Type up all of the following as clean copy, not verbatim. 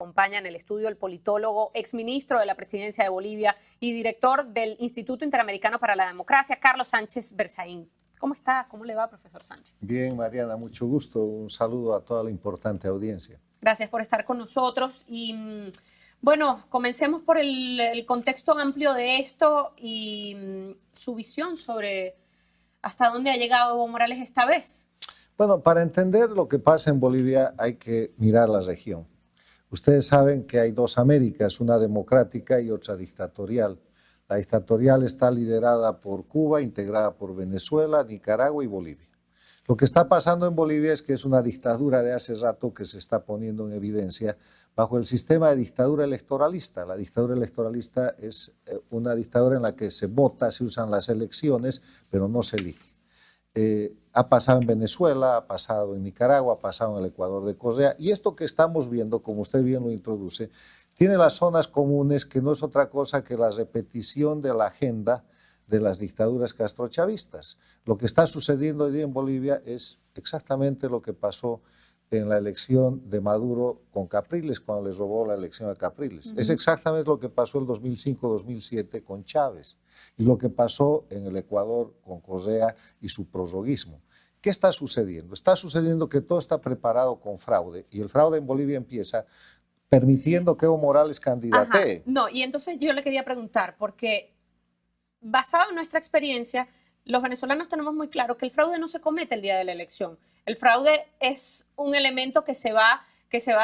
acompaña en el estudio el politólogo, exministro de la Presidencia de Bolivia y director del Instituto Interamericano para la Democracia, Carlos Sánchez Berzaín. ¿Cómo está? ¿Cómo le va, profesor Sánchez? Bien, Mariana, mucho gusto. Un saludo a toda la importante audiencia. Gracias por estar con nosotros. Y bueno, comencemos por el contexto amplio de esto y su visión sobre hasta dónde ha llegado Evo Morales esta vez. Bueno, para entender lo que pasa en Bolivia hay que mirar la región. Ustedes saben que hay dos Américas, una democrática y otra dictatorial. La dictatorial está liderada por Cuba, integrada por Venezuela, Nicaragua y Bolivia. Lo que está pasando en Bolivia es que es una dictadura de hace rato que se está poniendo en evidencia bajo el sistema de dictadura electoralista. La dictadura electoralista es una dictadura en la que se vota, se usan las elecciones, pero no se elige. Ha pasado en Venezuela, ha pasado en Nicaragua, ha pasado en el Ecuador de Correa, y esto que estamos viendo, como usted bien lo introduce, tiene las zonas comunes que no es otra cosa que la repetición de la agenda de las dictaduras castrochavistas. Lo que está sucediendo hoy día en Bolivia es exactamente lo que pasó en la elección de Maduro con Capriles, cuando les robó la elección a Capriles. Es exactamente lo que pasó el 2005-2007 con Chávez y lo que pasó en el Ecuador con Correa y su prorroguismo. ¿Qué está sucediendo? Está sucediendo que todo está preparado con fraude y el fraude en Bolivia empieza permitiendo que Evo Morales candidatee. No, y entonces yo le quería preguntar, porque basado en nuestra experiencia, los venezolanos tenemos muy claro que el fraude no se comete el día de la elección. El fraude es un elemento que se va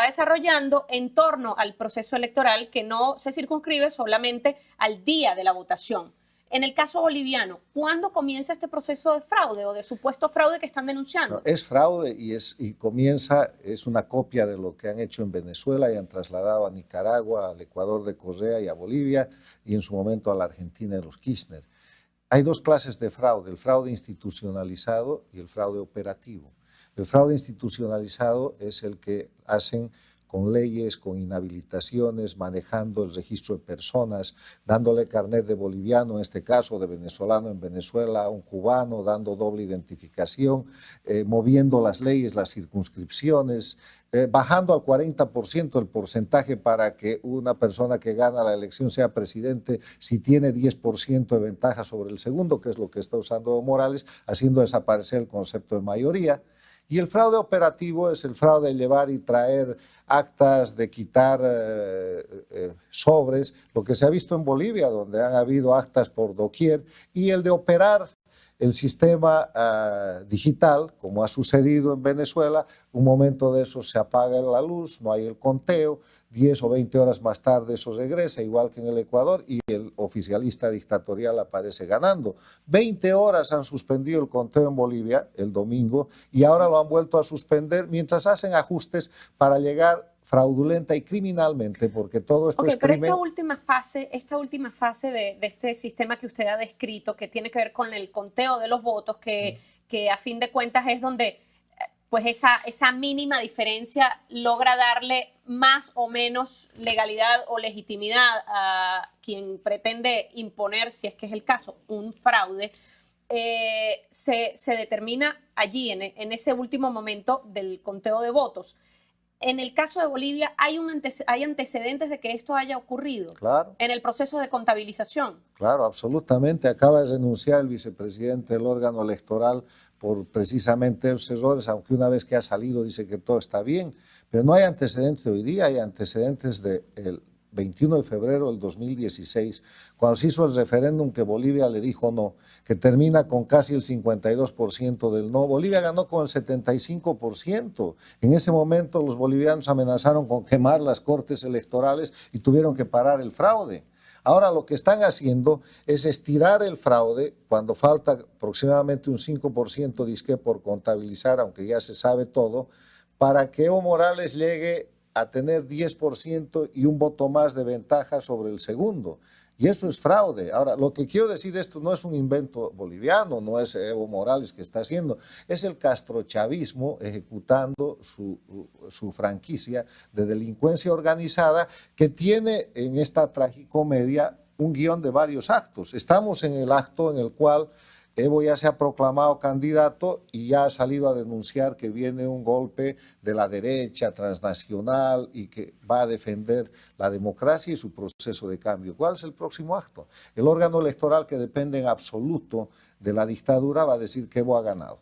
desarrollando en torno al proceso electoral, que no se circunscribe solamente al día de la votación. En el caso boliviano, ¿cuándo comienza este proceso de fraude o de supuesto fraude que están denunciando? No, es fraude y comienza, es una copia de lo que han hecho en Venezuela y han trasladado a Nicaragua, al Ecuador de Correa y a Bolivia y en su momento a la Argentina de los Kirchner. Hay dos clases de fraude, el fraude institucionalizado y el fraude operativo. El fraude institucionalizado es el que hacen con leyes, con inhabilitaciones, manejando el registro de personas, dándole carnet de boliviano, en este caso de venezolano en Venezuela, a un cubano, dando doble identificación, moviendo las leyes, las circunscripciones, bajando al 40% el porcentaje para que una persona que gana la elección sea presidente si tiene 10% de ventaja sobre el segundo, que es lo que está usando Evo Morales, haciendo desaparecer el concepto de mayoría. Y el fraude operativo es el fraude de llevar y traer actas, de quitar sobres, lo que se ha visto en Bolivia, donde han habido actas por doquier, y el de operar el sistema digital, como ha sucedido en Venezuela. Un momento de eso se apaga la luz, no hay el conteo, 10 o 20 horas más tarde eso regresa, igual que en el Ecuador, y el oficialista dictatorial aparece ganando. 20 horas han suspendido el conteo en Bolivia el domingo y ahora lo han vuelto a suspender mientras hacen ajustes para llegar fraudulenta y criminalmente, porque todo esto es crimen. Pero esta última fase de este sistema que usted ha descrito, que tiene que ver con el conteo de los votos, que a fin de cuentas es donde pues esa mínima diferencia logra darle más o menos legalidad o legitimidad a quien pretende imponer, si es que es el caso, un fraude, se determina allí, en ese último momento del conteo de votos. En el caso de Bolivia, ¿hay antecedentes de que esto haya ocurrido? Claro. En el proceso de contabilización. Claro, absolutamente. Acaba de renunciar el vicepresidente del órgano electoral por precisamente esos errores, aunque una vez que ha salido dice que todo está bien. Pero no hay antecedentes de hoy día, hay antecedentes del 21 de febrero del 2016, cuando se hizo el referéndum que Bolivia le dijo no, que termina con casi el 52% del no. Bolivia ganó con el 75%. En ese momento los bolivianos amenazaron con quemar las cortes electorales y tuvieron que parar el fraude. Ahora lo que están haciendo es estirar el fraude cuando falta aproximadamente un 5% disque por contabilizar, aunque ya se sabe todo, para que Evo Morales llegue a tener 10% y un voto más de ventaja sobre el segundo. Y eso es fraude. Ahora, lo que quiero decir, esto no es un invento boliviano, no es Evo Morales que está haciendo, es el castrochavismo ejecutando su franquicia de delincuencia organizada que tiene en esta tragicomedia un guión de varios actos. Estamos en el acto en el cual Evo ya se ha proclamado candidato y ya ha salido a denunciar que viene un golpe de la derecha transnacional y que va a defender la democracia y su proceso de cambio. ¿Cuál es el próximo acto? El órgano electoral, que depende en absoluto de la dictadura, va a decir que Evo ha ganado.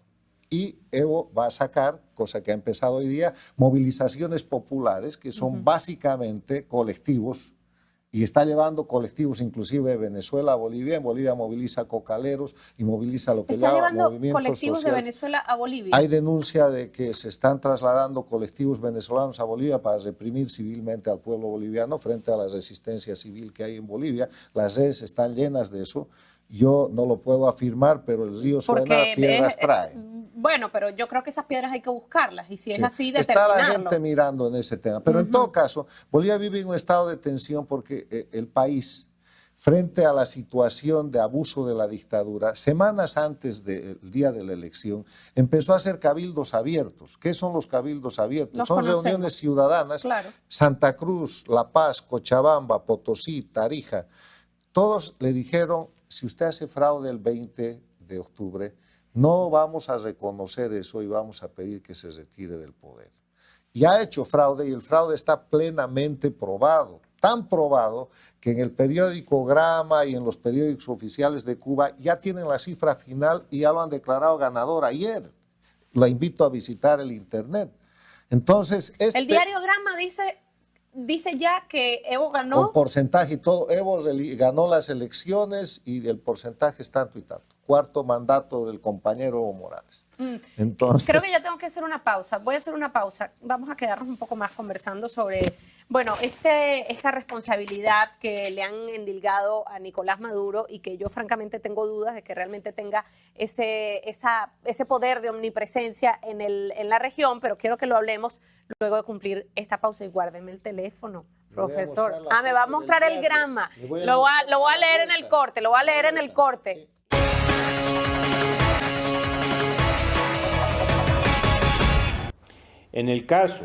Y Evo va a sacar, cosa que ha empezado hoy día, movilizaciones populares que son básicamente colectivos, y está llevando colectivos inclusive de Venezuela a Bolivia. En Bolivia moviliza cocaleros y moviliza lo que llama movimientos colectivos sociales. de Venezuela a Bolivia. Hay denuncia de que se están trasladando colectivos venezolanos a Bolivia para reprimir civilmente al pueblo boliviano frente a la resistencia civil que hay en Bolivia. Las redes están llenas de eso. Yo no lo puedo afirmar, pero el río suena, piedras trae. Bueno, pero yo creo que esas piedras hay que buscarlas, y si es así, determinarlo. Está la gente mirando en ese tema. Pero en todo caso, Bolivia vive en un estado de tensión porque el país, frente a la situación de abuso de la dictadura, semanas antes del día de la elección, empezó a hacer cabildos abiertos. ¿Qué son los cabildos abiertos? Son reuniones ciudadanas. Claro. Santa Cruz, La Paz, Cochabamba, Potosí, Tarija. Todos le dijeron, si usted hace fraude el 20 de octubre, no vamos a reconocer eso y vamos a pedir que se retire del poder. Y ha hecho fraude, y el fraude está plenamente probado, tan probado que en el periódico Grama y en los periódicos oficiales de Cuba ya tienen la cifra final y ya lo han declarado ganador ayer. La invito a visitar el internet. Entonces, el diario Grama dice ya que Evo ganó. Con porcentaje y todo. Evo ganó las elecciones y el porcentaje es tanto y tanto. Cuarto mandato del compañero Evo Morales. Entonces, creo que ya tengo que hacer una pausa. Voy a hacer una pausa. Vamos a quedarnos un poco más conversando sobre, bueno, esta responsabilidad que le han endilgado a Nicolás Maduro, y que yo francamente tengo dudas de que realmente tenga ese poder de omnipresencia en la región, pero quiero que lo hablemos luego de cumplir esta pausa. Y guárdeme el teléfono, profesor. Me va a mostrar el Grama. Lo voy a leer en el corte, lo voy a leer en el corte. En el caso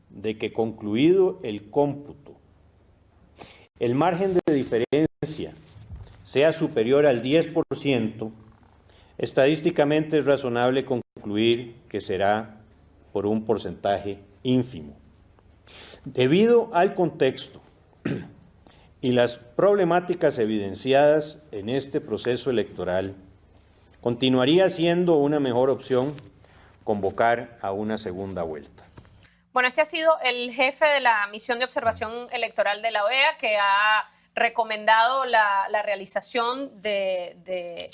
de que, concluido el cómputo, el margen de diferencia sea superior al 10%, estadísticamente es razonable concluir que será por un porcentaje ínfimo. Debido al contexto y las problemáticas evidenciadas en este proceso electoral, continuaría siendo una mejor opción convocar a una segunda vuelta. Bueno, este ha sido el jefe de la misión de observación electoral de la OEA, que ha recomendado la realización de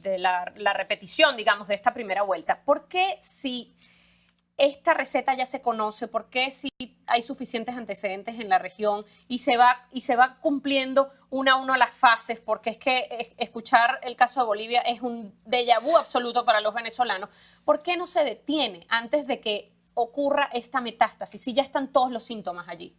la repetición, digamos, de esta primera vuelta. ¿Por qué, si esta receta ya se conoce, por qué si hay suficientes antecedentes en la región y se va cumpliendo una a una las fases? Porque es que escuchar el caso de Bolivia es un déjà vu absoluto para los venezolanos. ¿Por qué no se detiene antes de que ocurra esta metástasis si ya están todos los síntomas allí?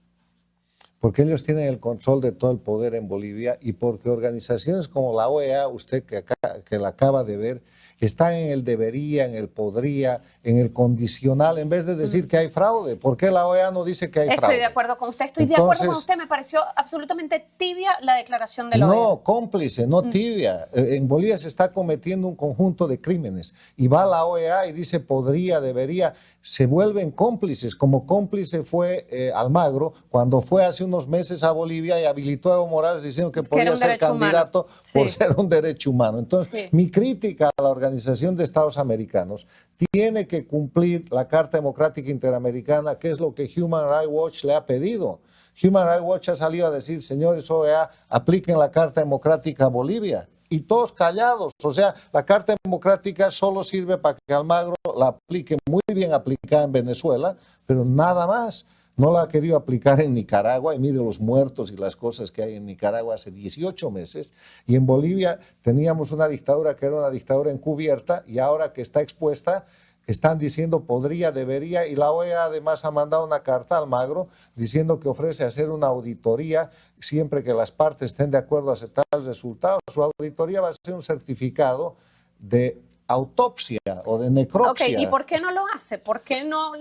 Porque ellos tienen el control de todo el poder en Bolivia, y porque organizaciones como la OEA, usted que la acaba de ver, están en el debería, en el podría, en el condicional, en vez de decir que hay fraude. ¿Por qué la OEA no dice que hay fraude? Estoy de acuerdo con usted, de acuerdo con usted. Me pareció absolutamente tibia la declaración de la OEA. No, cómplice, no tibia. En Bolivia se está cometiendo un conjunto de crímenes y va la OEA y dice podría, debería. Se vuelven cómplices, como cómplice fue Almagro cuando fue hace unos meses a Bolivia y habilitó a Evo Morales diciendo que podía ser candidato por ser un derecho humano. Entonces, mi crítica a la Organización de Estados Americanos tiene que cumplir la Carta Democrática Interamericana, que es lo que Human Rights Watch le ha pedido. Human Rights Watch ha salido a decir, señores OEA, apliquen la Carta Democrática a Bolivia. Y todos callados. O sea, la Carta Democrática solo sirve para que Almagro la aplique, muy bien aplicada en Venezuela, pero nada más. No la ha querido aplicar en Nicaragua, y mire los muertos y las cosas que hay en Nicaragua hace 18 meses. Y en Bolivia teníamos una dictadura que era una dictadura encubierta, y ahora que está expuesta, están diciendo podría, debería, y la OEA además ha mandado una carta a Almagro diciendo que ofrece hacer una auditoría siempre que las partes estén de acuerdo a aceptar el resultado. Su auditoría va a ser un certificado de autopsia o de necropsia. ¿Y por qué no lo hace? ¿Por qué no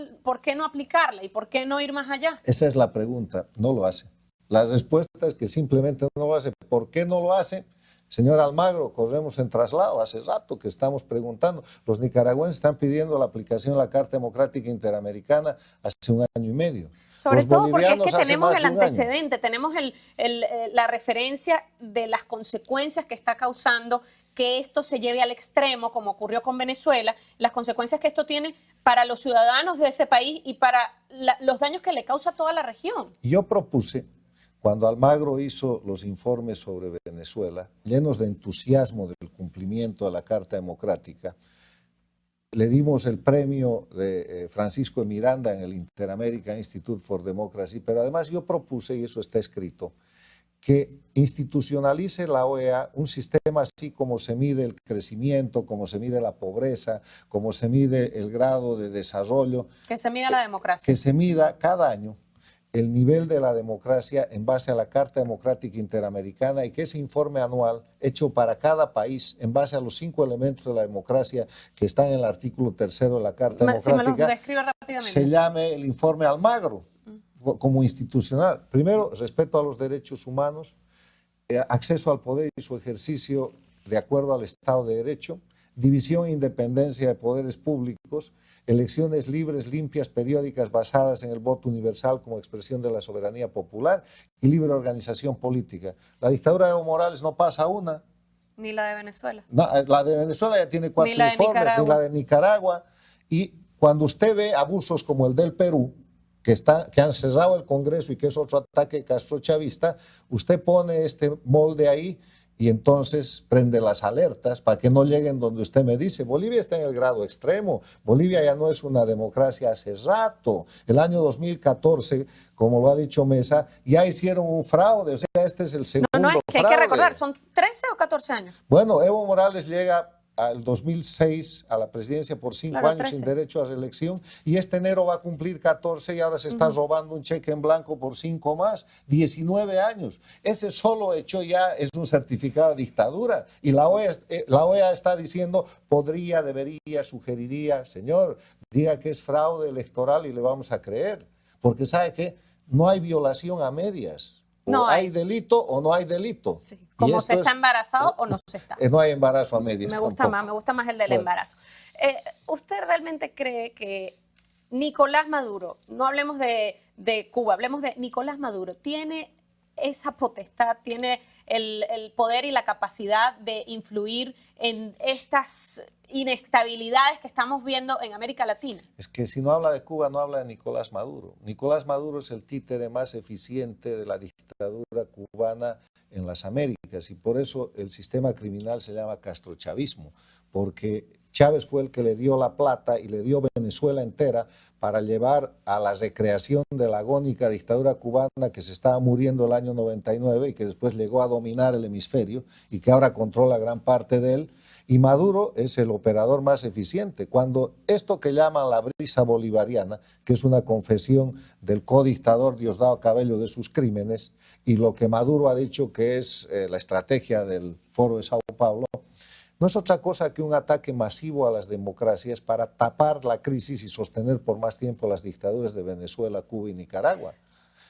aplicarla? ¿Y por qué no ir más allá? Esa es la pregunta. No lo hace. La respuesta es que simplemente no lo hace. ¿Por qué no lo hace? Señor Almagro, corremos en traslado, hace rato que estamos preguntando. Los nicaragüenses están pidiendo la aplicación de la Carta Democrática Interamericana hace 1 año y medio. Sobre Los todo porque es bolivianos que hace tenemos más el de un año. antecedente, tenemos la referencia de las consecuencias que está causando que esto se lleve al extremo, como ocurrió con Venezuela, las consecuencias que esto tiene para los ciudadanos de ese país y para los daños que le causa a toda la región. Yo propuse, cuando Almagro hizo los informes sobre Venezuela, llenos de entusiasmo del cumplimiento de la Carta Democrática, le dimos el premio de Francisco de Miranda en el Inter-American Institute for Democracy, pero además yo propuse, y eso está escrito, que institucionalice la OEA un sistema así como se mide el crecimiento, como se mide la pobreza, como se mide el grado de desarrollo. Que se mida la democracia. Que se mida cada año el nivel de la democracia en base a la Carta Democrática Interamericana y que ese informe anual hecho para cada país en base a los 5 elementos de la democracia que están en el artículo 3 de la Carta Democrática se llame el informe Almagro como institucional. Primero, respeto a los derechos humanos, acceso al poder y su ejercicio de acuerdo al Estado de Derecho, división e independencia de poderes públicos, elecciones libres, limpias, periódicas, basadas en el voto universal como expresión de la soberanía popular y libre organización política. La dictadura de Evo Morales no pasa una. Ni la de Venezuela. No, la de Venezuela ya tiene 4 informes, ni la de Nicaragua. Y cuando usted ve abusos como el del Perú, que han cerrado el Congreso y que es otro ataque castrochavista, usted pone este molde ahí y entonces prende las alertas para que no lleguen donde usted me dice. Bolivia está en el grado extremo. Bolivia ya no es una democracia hace rato. El año 2014, como lo ha dicho Mesa, ya hicieron un fraude. O sea, este es el segundo fraude. No, es que hay que recordar, ¿son 13 o 14 años? Bueno, Evo Morales llega al 2006 a la presidencia por 5 años 13. sin derecho a reelección y este enero va a cumplir 14 y ahora se está robando un cheque en blanco por 5 más, 19 años. Ese solo hecho ya es un certificado de dictadura y la OEA está diciendo podría, debería, sugeriría, señor, diga que es fraude electoral y le vamos a creer, porque sabe que no hay violación a medias. O hay delito o no hay delito. Sí. Como se está embarazado o no se está. No hay embarazo a medias. Me gusta más el del embarazo. ¿Usted realmente cree que Nicolás Maduro, no hablemos de Cuba, hablemos de Nicolás Maduro, tiene esa potestad, tiene el poder y la capacidad de influir en estas inestabilidades que estamos viendo en América Latina? Es que si no habla de Cuba, no habla de Nicolás Maduro. Nicolás Maduro es el títere más eficiente de la dictadura cubana en las Américas y por eso el sistema criminal se llama castrochavismo, porque Chávez fue el que le dio la plata y le dio Venezuela entera para llevar a la recreación de la agónica dictadura cubana que se estaba muriendo el año 99 y que después llegó a dominar el hemisferio y que ahora controla gran parte de él. Y Maduro es el operador más eficiente. Cuando esto que llaman la brisa bolivariana, que es una confesión del codictador Diosdado Cabello de sus crímenes, y lo que Maduro ha dicho que es la estrategia del Foro de Sao Paulo, no es otra cosa que un ataque masivo a las democracias para tapar la crisis y sostener por más tiempo las dictaduras de Venezuela, Cuba y Nicaragua.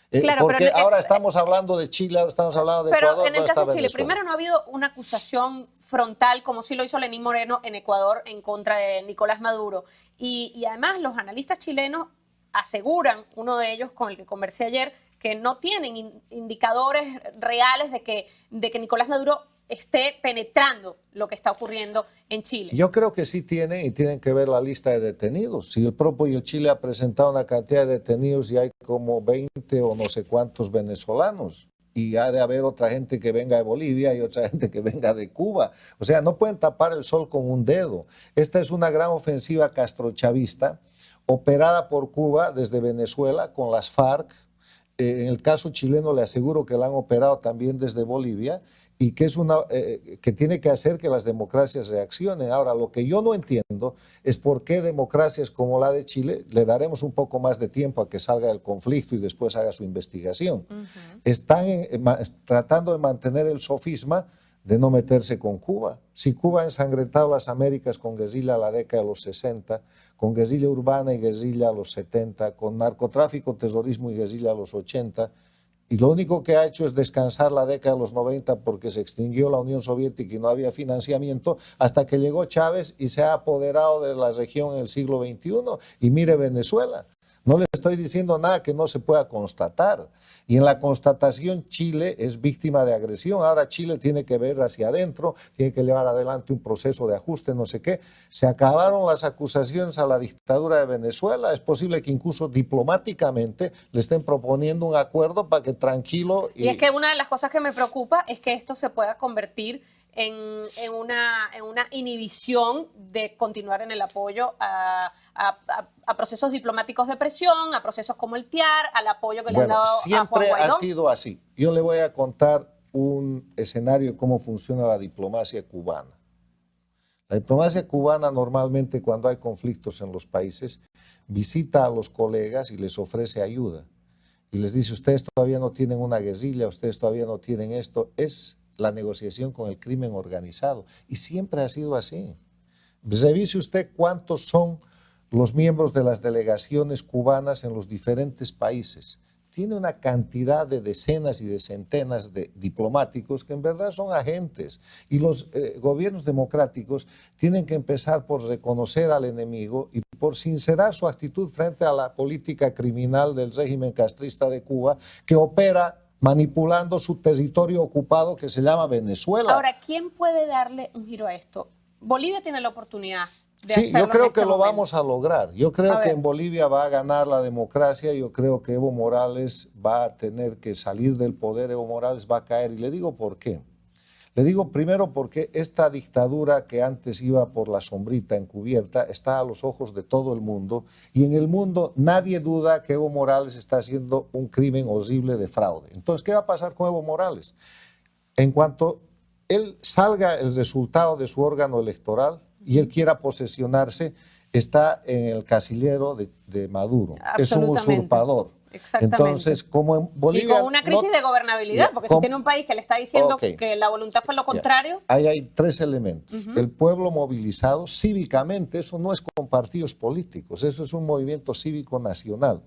Claro, porque ahora estamos hablando de Chile, ahora estamos hablando de Ecuador. Pero en el caso de Chile, primero no ha habido una acusación frontal como sí lo hizo Lenín Moreno en Ecuador en contra de Nicolás Maduro. Y además los analistas chilenos aseguran, uno de ellos con el que conversé ayer, que no tienen indicadores reales de que Nicolás Maduro esté penetrando lo que está ocurriendo en Chile. Yo creo que sí tienen y tienen que ver la lista de detenidos. Si el propio Chile ha presentado una cantidad de detenidos y hay como 20 o no sé cuántos venezolanos y ha de haber otra gente que venga de Bolivia y otra gente que venga de Cuba. O sea, no pueden tapar el sol con un dedo. Esta es una gran ofensiva castrochavista operada por Cuba desde Venezuela con las FARC. En el caso chileno le aseguro que la han operado también desde Bolivia y que, que tiene que hacer que las democracias reaccionen. Ahora, lo que yo no entiendo es por qué democracias como la de Chile le daremos un poco más de tiempo a que salga del conflicto y después haga su investigación. Están tratando de mantener el sofisma de no meterse con Cuba. Si Cuba ha ensangrentado las Américas con guerrilla a la década de los 60, con guerrilla urbana y guerrilla a los 70, con narcotráfico, terrorismo y guerrilla a los 80, Y lo único que ha hecho es descansar la década de los 90 porque se extinguió la Unión Soviética y no había financiamiento, hasta que llegó Chávez y se ha apoderado de la región en el siglo XXI. Y mire Venezuela. No le estoy diciendo nada que no se pueda constatar. Y en la constatación Chile es víctima de agresión. Ahora Chile tiene que ver hacia adentro, tiene que llevar adelante un proceso de ajuste, no sé qué. Se acabaron las acusaciones a la dictadura de Venezuela. Es posible que incluso diplomáticamente le estén proponiendo un acuerdo para que tranquilo... Y es que una de las cosas que me preocupa es que esto se pueda convertir en una inhibición de continuar en el apoyo a procesos diplomáticos de presión, a procesos como el TIAR, al apoyo que le han dado a Juan siempre Guaidó. Ha sido así. Yo le voy a contar un escenario de cómo funciona la diplomacia cubana. La diplomacia cubana normalmente cuando hay conflictos en los países visita a los colegas y les ofrece ayuda. Y les dice, ustedes todavía no tienen una guerrilla, ustedes todavía no tienen esto. Es la negociación con el crimen organizado. Y siempre ha sido así. Revise usted cuántos son los miembros de las delegaciones cubanas en los diferentes países. Tiene una cantidad de decenas y de centenas de diplomáticos que en verdad son agentes. Y los gobiernos democráticos tienen que empezar por reconocer al enemigo y por sincerar su actitud frente a la política criminal del régimen castrista de Cuba, que opera manipulando su territorio ocupado que se llama Venezuela. Ahora, ¿quién puede darle un giro a esto? Bolivia tiene la oportunidad de sí, hacerlo. Yo creo en este que lo momento. vamos a lograr. Yo creo que en Bolivia va a ganar la democracia. Yo creo que Evo Morales va a tener que salir del poder. Evo Morales va a caer. Y le digo por qué. Le digo primero porque esta dictadura que antes iba por la sombrita encubierta está a los ojos de todo el mundo y en el mundo nadie duda que Evo Morales está haciendo un crimen horrible de fraude. Entonces, ¿qué va a pasar con Evo Morales? En cuanto él salga el resultado de su órgano electoral y él quiera posesionarse, está en el casillero de Maduro. Es un usurpador. Exactamente. Entonces, como en Bolivia... Y con una crisis de gobernabilidad, porque si tiene un país que le está diciendo que la voluntad fue lo contrario... Ahí hay tres elementos. El pueblo movilizado cívicamente, eso no es con partidos políticos, eso es un movimiento cívico nacional.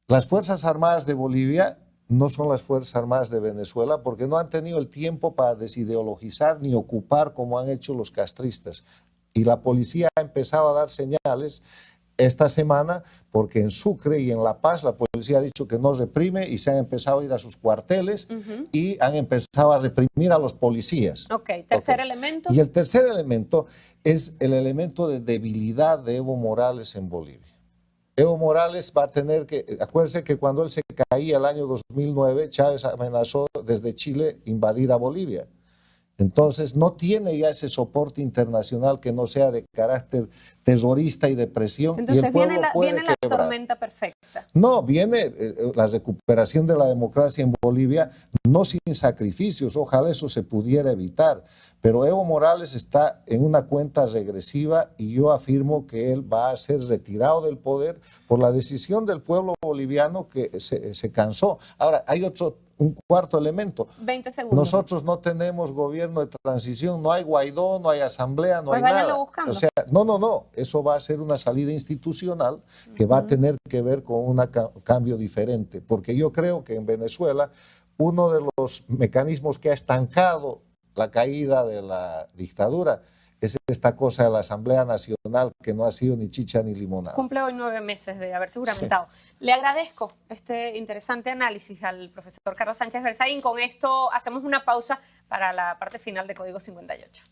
Las Fuerzas Armadas de Bolivia no son las Fuerzas Armadas de Venezuela porque no han tenido el tiempo para desideologizar ni ocupar como han hecho los castristas. Y la policía ha empezado a dar señales esta semana, porque en Sucre y en La Paz la policía ha dicho que no reprime y se han empezado a ir a sus cuarteles y han empezado a reprimir a los policías. Tercer elemento. Y el tercer elemento es el elemento de debilidad de Evo Morales en Bolivia. Evo Morales va a tener que, acuérdense que cuando él se caía el año 2009, Chávez amenazó desde Chile invadir a Bolivia. Entonces no tiene ya ese soporte internacional que no sea de carácter terrorista y de presión. Entonces y el pueblo viene la tormenta perfecta. No, viene la recuperación de la democracia en Bolivia, no sin sacrificios, ojalá eso se pudiera evitar. Pero Evo Morales está en una cuenta regresiva y yo afirmo que él va a ser retirado del poder por la decisión del pueblo boliviano que se cansó. Ahora, hay un cuarto elemento. 20 segundos. Nosotros no tenemos gobierno de transición, no hay Guaidó, no hay asamblea, no hay nada. Buscando. O sea, no, eso va a ser una salida institucional que va a tener que ver con un cambio diferente, porque yo creo que en Venezuela uno de los mecanismos que ha estancado la caída de la dictadura es esta cosa de la Asamblea Nacional que no ha sido ni chicha ni limonada. Cumple hoy 9 meses de haberse juramentado. Sí. Le agradezco este interesante análisis al profesor Carlos Sánchez Berzaín. Con esto hacemos una pausa para la parte final de Código 58.